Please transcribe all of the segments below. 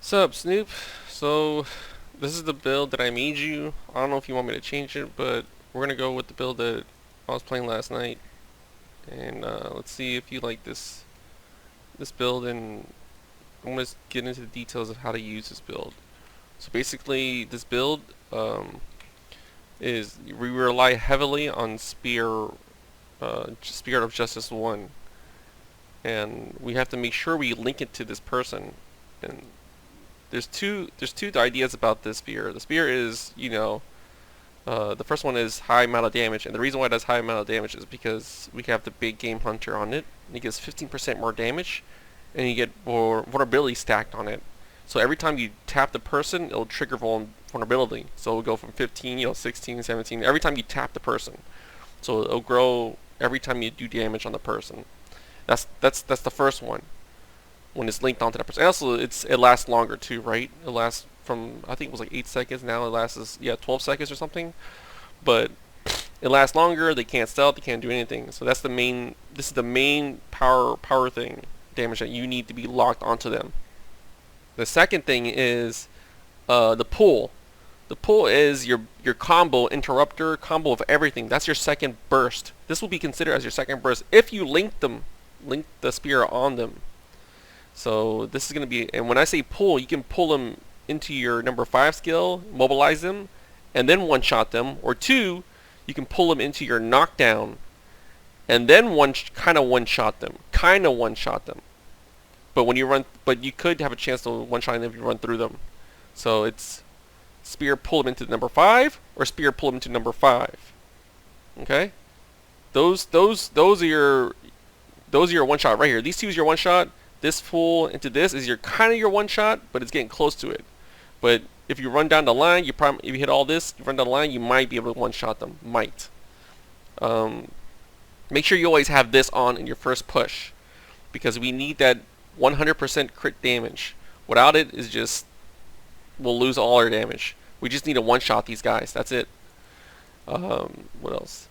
Sup, Snoop? So, this is the build that I made you. I don't know if you want me to change it, but we're gonna go with the build that I was playing last night. And let's see if you like this build, and I'm gonna get into the details of how to use this build. So basically, this build is we rely heavily on Spirit of Justice 1, and we have to make sure we link it to this person. And there's two ideas about this spear. The spear is, the first one is high amount of damage, and the reason why it does high amount of damage is because we have the big game hunter on it, and it gives 15% more damage, and you get more vulnerability stacked on it. So every time you tap the person, it'll trigger vulnerability. So it'll go from 15, 16, 17, every time you tap the person. So it'll grow every time you do damage on the person. That's the first one when it's linked onto that person. And also, it lasts longer too, right? It lasts from, I think it was like 8 seconds. Now it lasts 12 seconds or something. But it lasts longer. They can't stealth. They can't do anything. So that's the main. This is the main power thing, damage that you need to be locked onto them. The second thing is the pull. The pull is your combo interrupter, combo of everything. That's your second burst. This will be considered as your second burst if you link the spear on them. So this is going to be, and when I say pull, you can pull them into your number 5 skill, mobilize them, and then one-shot them. Or 2, you can pull them into your knockdown, and then kind of one-shot them. But you could have a chance to one-shot them if you run through them. So it's spear pull them into number 5, or spear pull them into number 5. Okay? Those are your one-shot right here. These two is your one-shot. This pull into this is your kind of your one shot, but it's getting close to it. But if you run down the line, if you hit all this, you run down the line, you might be able to one shot them. Might. Make sure you always have this on in your first push, because we need that 100% crit damage. Without it, is just we'll lose all our damage. We just need to one shot these guys. That's it. What else?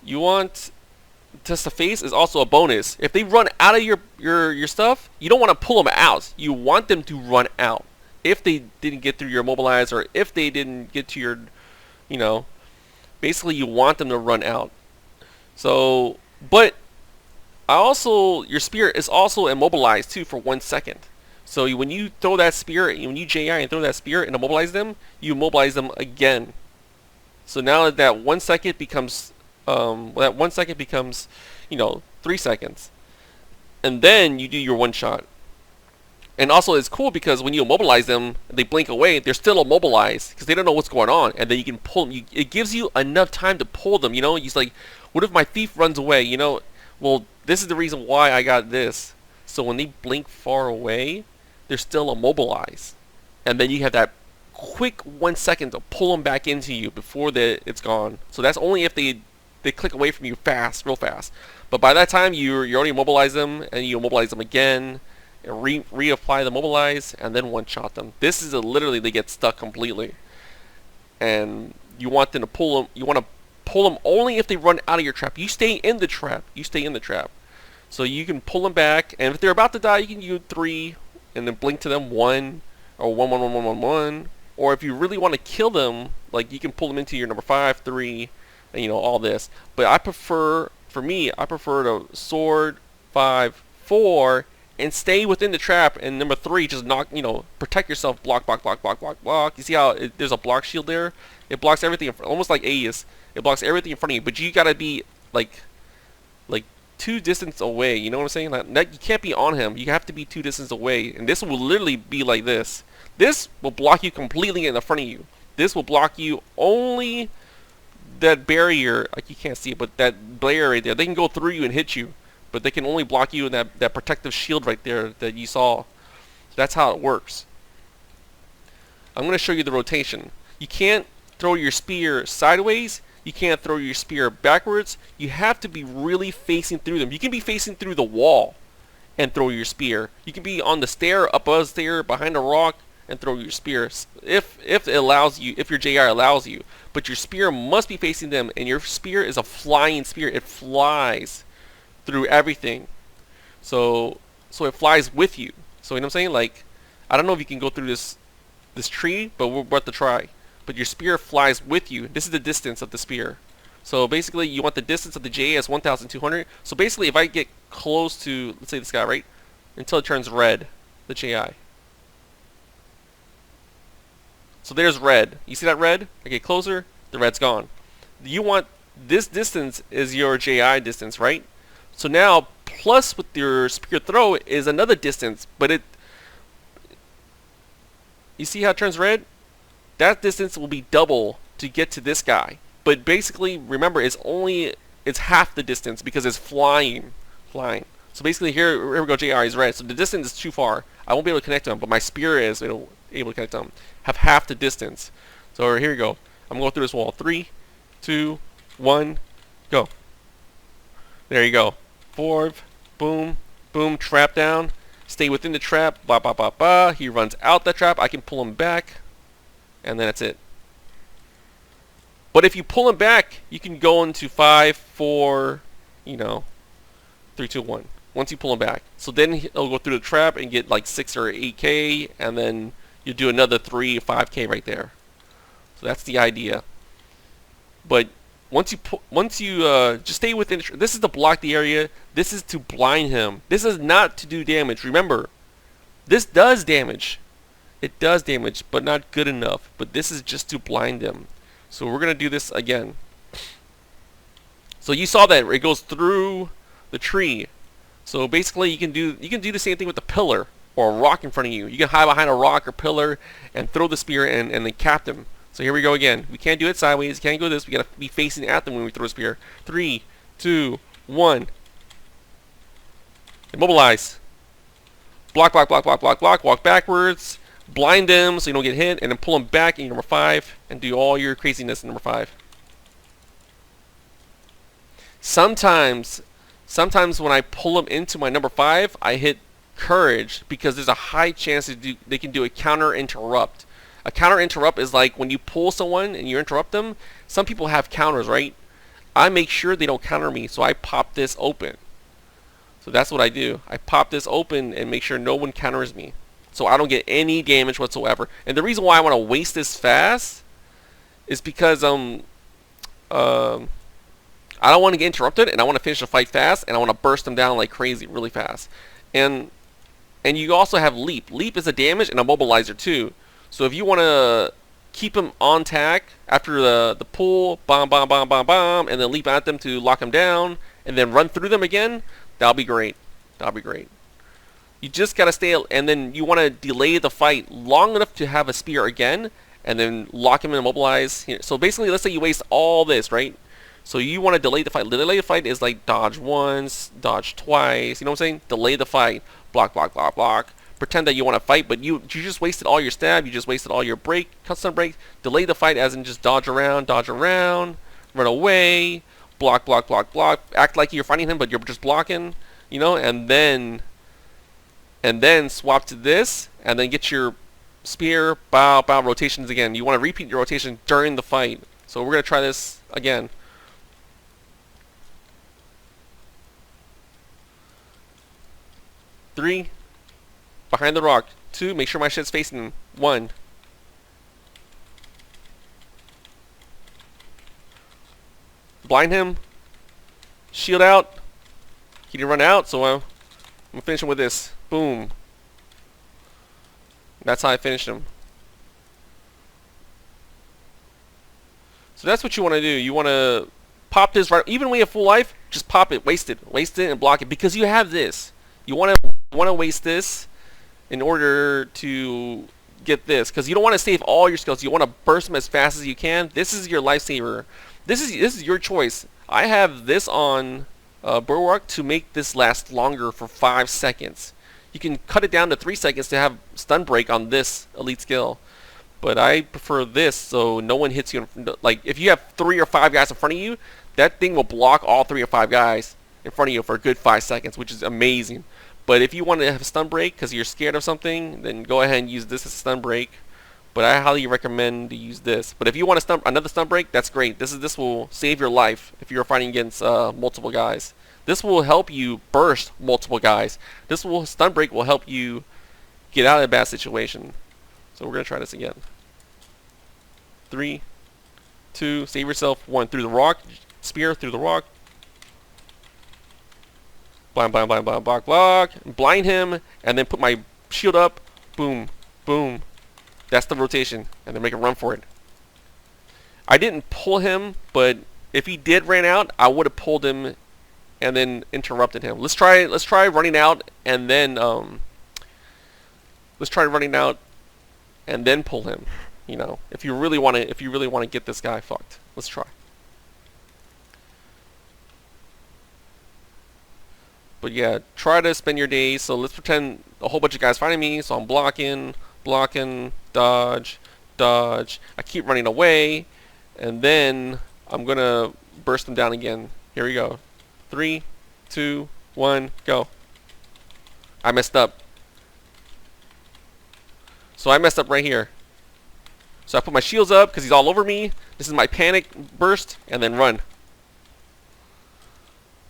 You want Test the face is also a bonus. If they run out of your stuff, you don't want to pull them out. You want them to run out. If they didn't get through your mobilize, or if they didn't get to your, basically you want them to run out. So, but your spear is also immobilized too for 1 second. So when you throw that spear, when you JI and throw that spear and immobilize them, you immobilize them again. So now that 1 second becomes that 1 second becomes, 3 seconds. And then you do your one shot. And also it's cool because when you immobilize them, they blink away, they're still immobilized because they don't know what's going on. And then you can pull them. It gives you enough time to pull them, He's like, what if my thief runs away, Well, this is the reason why I got this. So when they blink far away, they're still immobilized. And then you have that quick 1 second to pull them back into you before it's gone. So that's only if they click away from you real fast. But by that time, you already immobilize them, and you immobilize them again, and reapply the mobilize, and then one-shot them. This is literally they get stuck completely. And you want them to pull them. You want to pull them only if they run out of your trap. You stay in the trap. So you can pull them back, and if they're about to die, you can use 3, and then blink to them 1, or 1, 1, 1, 1, 1, 1. Or if you really want to kill them, like you can pull them into your number 5, 3. And, all this, but I prefer the sword 5, 4, and stay within the trap. And number 3, just knock, protect yourself. Block. You see how there's a block shield there? It blocks everything, almost like A's. It blocks everything in front of you. But you gotta be like 2 distance away. You know what I'm saying? Like, you can't be on him. You have to be 2 distance away. And this will literally be like this. This will block you completely in the front of you. This will block you only. That barrier, like you can't see it, but that barrier right there, they can go through you and hit you, but they can only block you in that protective shield right there that you saw. So that's how it works. I'm going to show you the rotation. You can't throw your spear sideways. You can't throw your spear backwards. You have to be really facing through them. You can be facing through the wall and throw your spear. You can be on the stair, up a stair, behind a rock, and throw your spear if it allows you, if your JR allows you. But your spear must be facing them, and your spear is a flying spear. It flies through everything. So it flies with you. So you know what I'm saying? Like I don't know if you can go through this tree, but we're about to try. But your spear flies with you. This is the distance of the spear. So basically, you want the distance of the JA as 1,200. So basically, if I get close to, let's say this guy, right? Until it turns red, the JI. So there's red. You see that red? I get closer, the red's gone. You want this distance is your JI distance, right? So now, plus with your spear throw is another distance, but you see how it turns red? That distance will be double to get to this guy. But basically, remember, it's half the distance because it's flying. So basically, here we go. JR is red. So the distance is too far. I won't be able to connect to him, but my spear is able to connect to him. Have half the distance. So here we go. I'm going through this wall. 3, 2, 1, go. There you go. Forward, boom, boom, trap down. Stay within the trap. Blah blah blah blah. He runs out that trap. I can pull him back, and then that's it. But if you pull him back, you can go into 5, 4, 3, 2, 1. Once you pull him back. So then he'll go through the trap and get like 6 or 8k, and then you do another 3 or 5k right there. So that's the idea. But once you just stay within, this is to block the area. This is to blind him. This is not to do damage. Remember, this does damage. It does damage, but not good enough. But this is just to blind him. So we're gonna do this again. So you saw that it goes through the tree. So basically, you can do the same thing with the pillar or a rock in front of you. You can hide behind a rock or pillar and throw the spear and then cap them. So here we go again. We can't do it sideways. Can't go this. We gotta be facing at them when we throw a spear. 3, 2, 1. Immobilize. Block, block, block, block, block, block. Walk backwards. Blind them so you don't get hit, and then pull them back in number 5 and do all your craziness in number 5. Sometimes when I pull them into my number 5, I hit courage because there's a high chance they can do a counter interrupt. A counter interrupt is like when you pull someone and you interrupt them. Some people have counters, right? I make sure they don't counter me, so I pop this open. So that's what I do. I pop this open and make sure no one counters me, so I don't get any damage whatsoever. And the reason why I want to waste this fast is because I don't want to get interrupted, and I want to finish the fight fast, and I want to burst them down like crazy, really fast. And you also have leap. Leap is a damage and a mobilizer too. So if you want to keep them on tack after the pull, bomb, bomb, bomb, bomb, bomb, and then leap at them to lock them down, and then run through them again, that'll be great. That'll be great. You just gotta stay, and then you want to delay the fight long enough to have a spear again, and then lock him and immobilize. So basically, let's say you waste all this, right? So you want to delay the fight. Delay the fight is like dodge once, dodge twice. You know what I'm saying? Delay the fight. Block, block, block, block. Pretend that you want to fight, but you just wasted all your stab. You just wasted all your break, custom break. Delay the fight as in just dodge around, run away, block, block, block, block. Act like you're fighting him, but you're just blocking. And then swap to this, and then get your spear, bow, bow, rotations again. You want to repeat your rotation during the fight. So we're going to try this again. Three, behind the rock. 2, make sure my shit's facing him. 1. Blind him. Shield out. He didn't run out, so I'm going to finish him with this. Boom. That's how I finished him. So that's what you want to do. You want to pop this right. Even when you have full life, just pop it. Waste it, and block it, because you have this. You want to waste this in order to get this, because you don't want to save all your skills. You want to burst them as fast as you can. This is your lifesaver. This is your choice. I have this on Bulwark to make this last longer for 5 seconds. You can cut it down to 3 seconds to have stun break on this elite skill, but I prefer this so no one hits you. Like if you have 3 or 5 guys in front of you, that thing will block all 3 or 5 guys in front of you for a good 5 seconds, which is amazing. But if you want to have a stun break because you're scared of something, then go ahead and use this as a stun break. But I highly recommend to use this. But if you want another stun break, that's great. This will save your life if you're fighting against multiple guys. This will help you burst multiple guys. Stun break will help you get out of a bad situation. So we're going to try this again. 3, 2, save yourself. 1, through the rock. Spear through the rock. Blind, blind, blind, blind, block, block. Blind him, and then put my shield up. Boom, boom. That's the rotation, and then make a run for it. I didn't pull him, but if he did ran out, I would have pulled him and then interrupted him. Let's try running out and then let's try running out and then pull him. You know, if you really want to get this guy fucked. Let's try. But yeah, try to spend your days. So let's pretend a whole bunch of guys finding me. So I'm blocking, dodge, dodge. I keep running away, and then I'm gonna burst them down again. Here we go. 3, 2, 1, go. I messed up. So I messed up right here. So I put my shields up because he's all over me. This is my panic burst, and then run.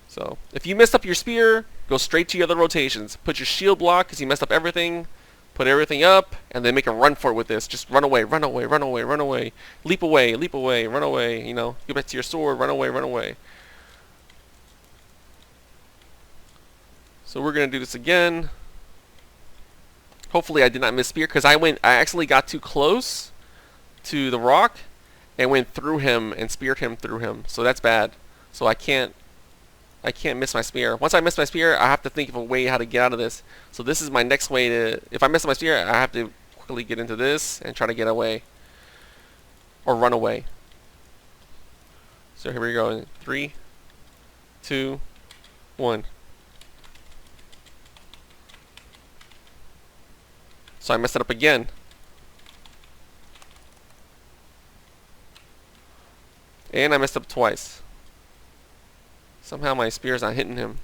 So if you messed up your spear, go straight to your other rotations. Put your shield block because you messed up everything. Put everything up, and then make a run for it with this. Just run away, run away, run away, run away. Leap away, run away. You know, go back to your sword, run away, run away. So we're gonna do this again. Hopefully I did not miss spear because I actually got too close to the rock and went through him and speared him through him. So that's bad. So I can't miss my spear. Once I miss my spear, I have to think of a way how to get out of this. So this is my next way to, if I miss my spear, I have to quickly get into this and try to get away. Or run away. So here we go. 3, 2, 1. So I messed it up again. And I messed up twice. Somehow my spear's not hitting him.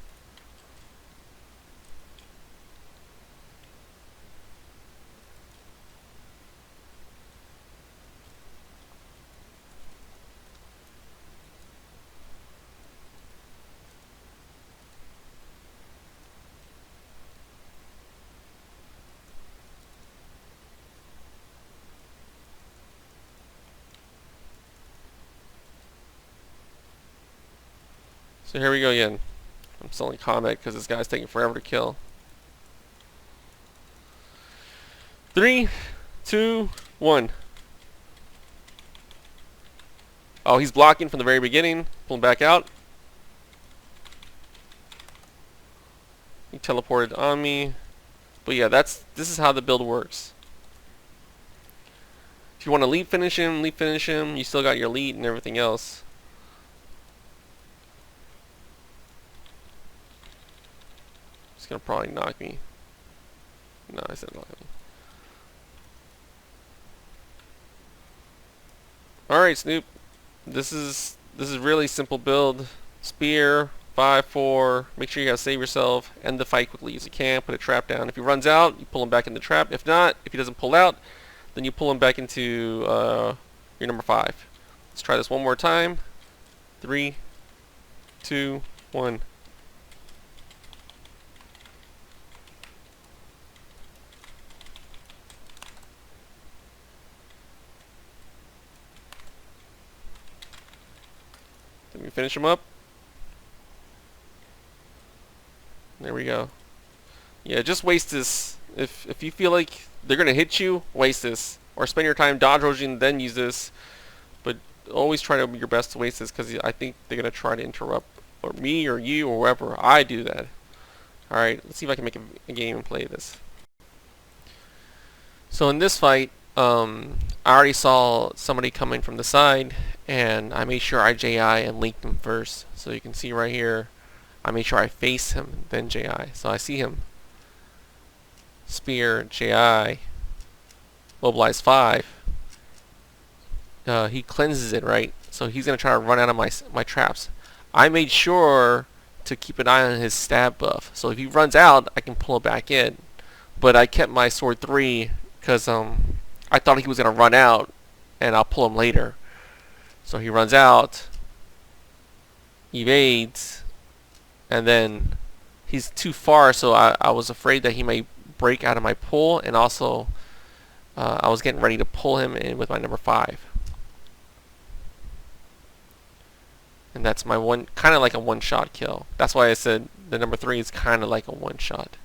So here we go again. I'm still in combat because this guy's taking forever to kill. 3, 2, 1. Oh, he's blocking from the very beginning. Pull him back out. He teleported on me. But yeah, this is how the build works. If you want to leap finish him, you still got your lead and everything else. It's gonna probably knock me. No, I said knock me. Alright, Snoop. This is really simple build. Spear, 5-4. Make sure you gotta save yourself. End the fight quickly as you can. Put a trap down. If he runs out, you pull him back in the trap. If not, if he doesn't pull out, then you pull him back into your number 5. Let's try this one more time. 3, 2, 1. Let me finish him up. There we go. Yeah, just waste this. If you feel like they're gonna hit you, waste this. Or spend your time dodge dodging, then use this. But always try to do your best to waste this because I think they're gonna try to interrupt or me or you or whoever. I do that. Alright, let's see if I can make a game and play this. So in this fight, I already saw somebody coming from the side, and I made sure I JI and linked him first. So you can see right here, I made sure I face him, then JI. So I see him. Spear, JI, mobilize 5. He cleanses it, right? So he's gonna try to run out of my traps. I made sure to keep an eye on his stab buff. So if he runs out, I can pull it back in. But I kept my sword 3 because I thought he was gonna run out, and I'll pull him later. So he runs out, evades, and then he's too far. So I was afraid that he may break out of my pull, and also I was getting ready to pull him in with my number 5. And that's my one, kind of like a one-shot kill. That's why I said the number 3 is kind of like a one-shot.